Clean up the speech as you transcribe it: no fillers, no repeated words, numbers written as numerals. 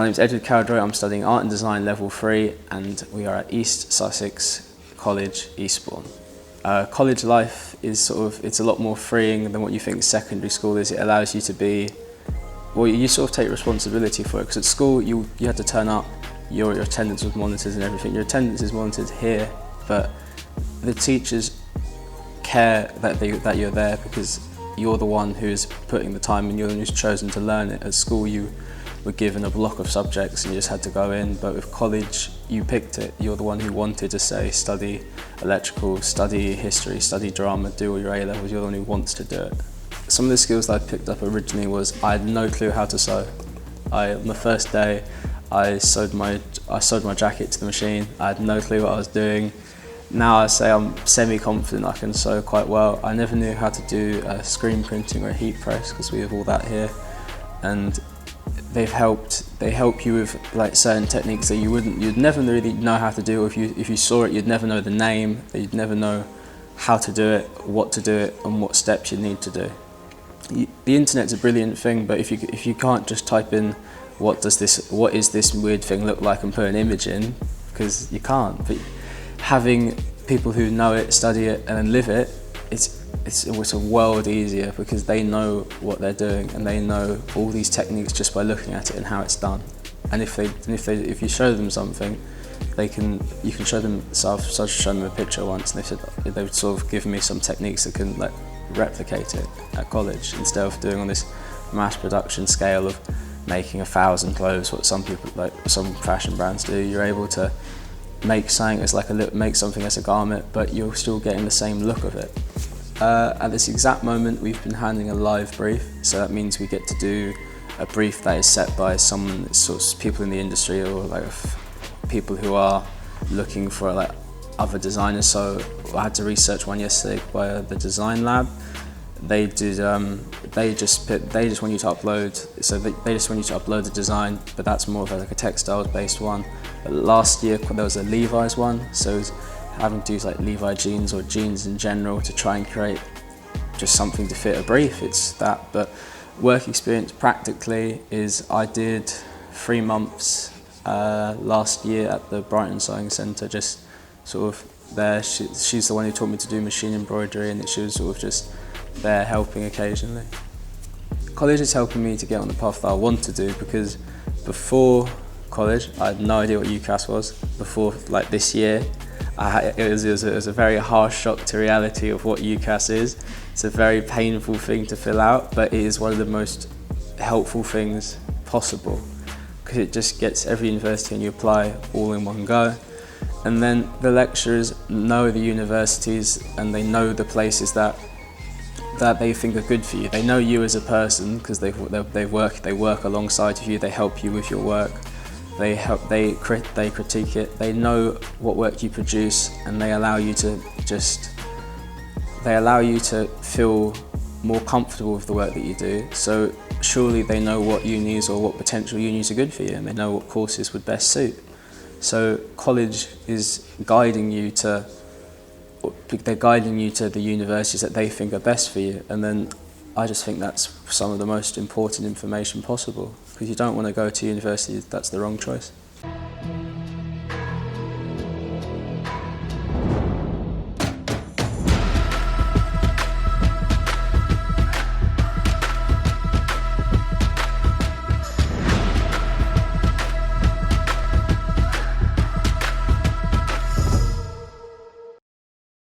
My name is Edward Cowderoy. I'm studying Art and Design Level 3 and we are at East Sussex College, Eastbourne. College life is it's a lot more freeing than what you think secondary school is. It allows you to be, well, you sort of take responsibility for it, because at school you had to turn up, your attendance was monitored and everything. Your attendance is monitored here, but the teachers care that you're there because you're the one who's putting the time and you're the one who's chosen to learn it. At school you were given a block of subjects and you just had to go in, but with college you picked it. You're the one who wanted to study electrical, study history, study drama, do all your A-levels. You're the one who wants to do it. Some of the skills that I picked up originally was I had no clue how to sew. On the first day I sewed my jacket to the machine. I had no clue what I was doing. Now I say I'm semi-confident I can sew quite well. I never knew how to do screen printing or a heat press because we have all that here, and they help you with like certain techniques that you'd never really know how to do. If you saw it, you'd never know the name, you'd never know how to do it, what to do it, and what steps you need to do. The internet's a brilliant thing, but if you can't just type in what is this weird thing look like and put an image in, because you can't. But having people who know it, study it, and then live it, it's a world easier, because they know what they're doing and they know all these techniques just by looking at it and how it's done. And if you show them something, you can show them. So I've shown them a picture once, and they would sort of give me some techniques that can like replicate it at college, instead of doing on this mass production scale of making 1,000 clothes, what some fashion brands do. You're able to make something as a garment, but you're still getting the same look of it. At this exact moment, we've been handing a live brief, so that means we get to do a brief that is set by someone, sort of people in the industry, or like people who are looking for like other designers. So I had to research one yesterday by the Design Lab. They just want you to upload. So they just want you to upload the design, but that's more of like a textiles based one. But last year there was a Levi's one, so having to use like Levi jeans or jeans in general to try and create just something to fit a brief. It's that. But work experience practically is I did 3 months last year at the Brighton Sewing Centre, just sort of there. She's the one who taught me to do machine embroidery, and she was sort of just there helping occasionally. College is helping me to get on the path that I want to do, because before college I had no idea what UCAS was. Before like this year, it was a very harsh shock to reality of what UCAS is. It's a very painful thing to fill out, but it is one of the most helpful things possible, because it just gets every university and you apply all in one go. And then the lecturers know the universities and they know the places that they think are good for you. They know you as a person because they work alongside you. They help you with your work. They critique it. They know what work you produce, and they allow you to feel more comfortable with the work that you do. So surely they know what unis or what potential unis are good for you, and they know what courses would best suit. So college is guiding you to the universities that they think are best for you, and then I just think that's some of the most important information possible, because you don't want to go to university that's the wrong choice.